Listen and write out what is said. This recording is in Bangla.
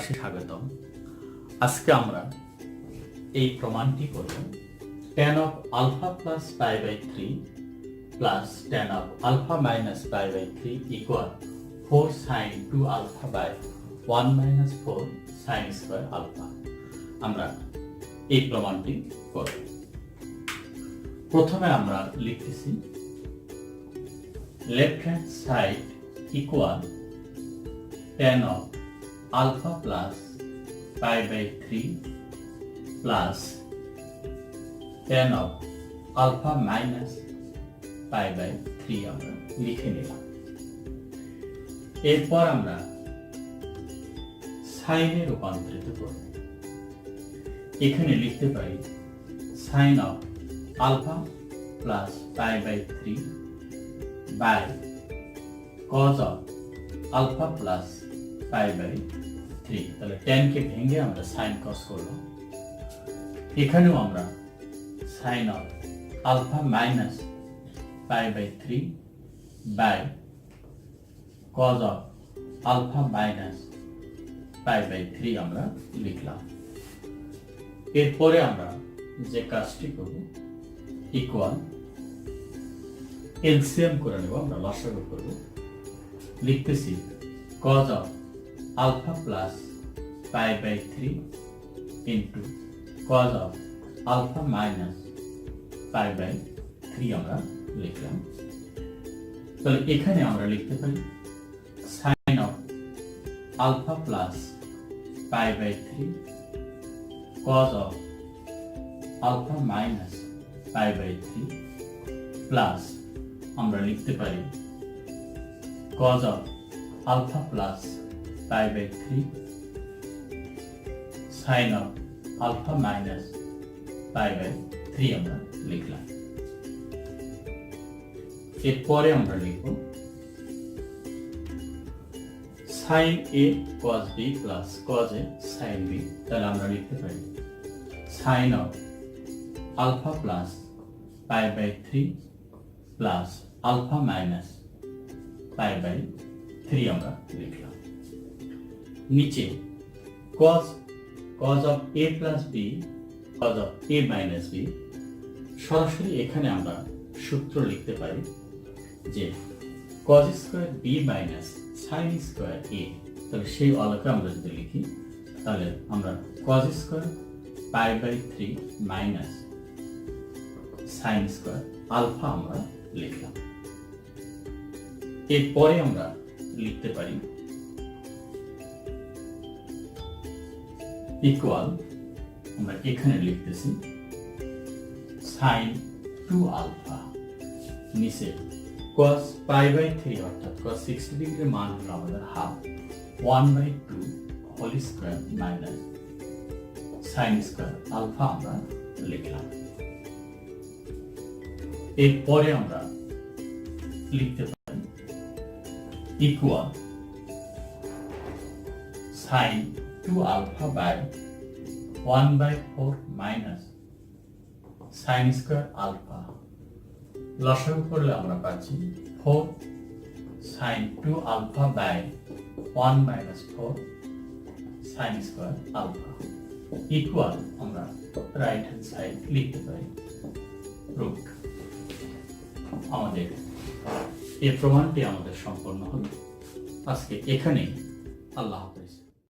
স্বাগতম। আজকে আমরা এই প্রমাণটি করব tan of alpha plus pi by 3 plus tan of alpha minus pi by 3 equal 4 sin 2 alpha by 1 minus 4 sin square alpha। আমরা এই প্রমাণটি করব। প্রথমে আমরা লিখতেছি left hand side equal tan of alpha plus pi by 3 plus tan of alpha minus pi by 3 আমরা লিখে নিলাম। এরপর আমরা সাইনে রূপান্তরিত করব। এখানে লিখতে পারি sin of alpha plus pi by 3 by cos of alpha plus pi by 3। তাহলে tan কে ভেঙে আমরা sin cos করলাম। এখানেও আমরা sin of alpha minus pi by 3 by cos of alpha minus pi by 3 আমরা লিখলাম। এরপরে আমরা যে কাজটি করব ইকুয়াল এলসিএম করে নেব, আমরা লসাগু করব। লিখতেছি cos of alpha plus pi by 3 into cos of alpha minus pi by 3 আমরা লিখলাম। তাহলে এখানে আমরা লিখতে পারি sin of alpha plus pi by 3 cos of alpha minus pi by 3 plus আমরা লিখতে পারি cos of alpha plus pi by 3 sin of alpha minus pi by 3 আমরা লিখলাম। এরপরে আমরা লিখব sin a cos b plus cos a sin b। তাহলে আমরা লিখতে পারি sin of alpha plus pi by 3 plus alpha minus pi by 3 আমরা লিখলাম। নিচে cos of a plus b cos of a minus b, সরাসরি এখানে আমরা সূত্র লিখতে পারি যে cos square b minus sin square a। তাহলে সেই অলকে আমরা যদি লিখি তাহলে আমরা cos square pi by 3 minus sin square alpha আমরা লিখলাম। এরপরে আমরা লিখতে পারি ইকুয়াল, আমরা এখানে লিখতেছি sin 2 আলফা, নিচে cos pi by 3 অর্থাৎ cos 60 ডিগ্রির মান হলো আমাদের half 1/2 whole square minus sin square alpha আমরা লিখলাম। এরপরে আমরা লিখতে পারি equal sin 2 alpha by 1/4 minus sin square alpha। লসাগু করলে আমরা পাচ্ছি 4 sin 2 alpha by 1 minus 4 sin square alpha equal আমরা রাইট হ্যান্ড সাইড লিখতে পারি রুট। আমাদের এই প্রমাণটি আমাদের সম্পন্ন হলো আজকে এখানেই। আল্লাহ।